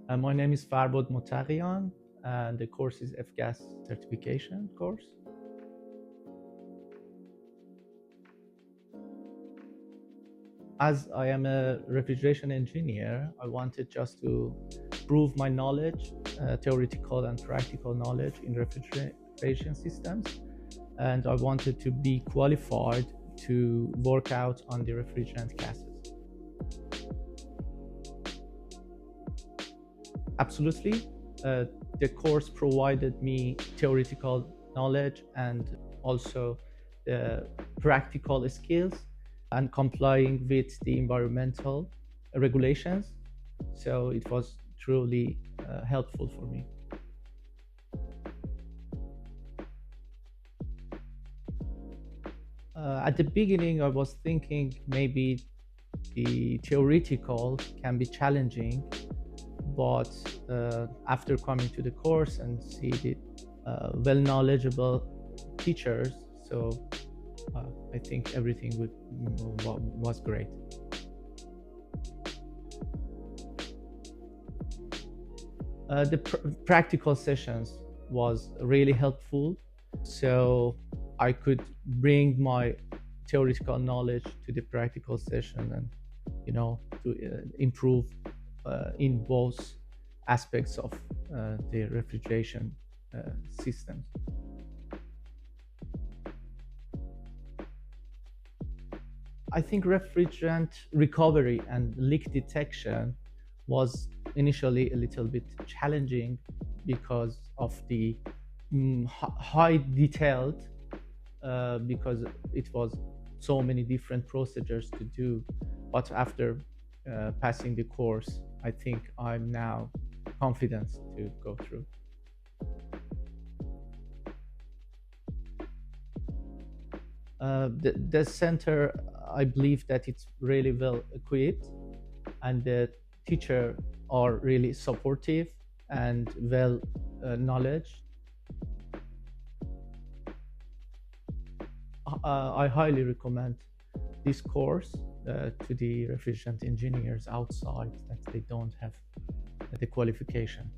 My name is Farbod and the course is F-gas certification course. As I am a refrigeration engineer, I wanted just to prove my knowledge, theoretical and practical knowledge in refrigeration systems. And I wanted to be qualified to work out on the refrigerant gases. Absolutely. The course provided me theoretical knowledge and also the practical skills and complying with the environmental regulations. So it was truly helpful for me. At the beginning, I was thinking maybe the theoretical can be challenging, but after coming to the course and see the well knowledgeable teachers, so I think everything was great. The practical sessions was really helpful, so I could bring my theoretical knowledge to the practical session and to improve in both aspects of the refrigeration systems. I think refrigerant recovery and leak detection was initially a little bit challenging because of the high detailed, because it was so many different procedures to do. But after passing the course, I think I'm now confident to go through. The center, I believe that it's really well equipped, and the teachers are really supportive and well knowledge. I highly recommend this course to the refrigerant engineers outside that they don't have the qualification.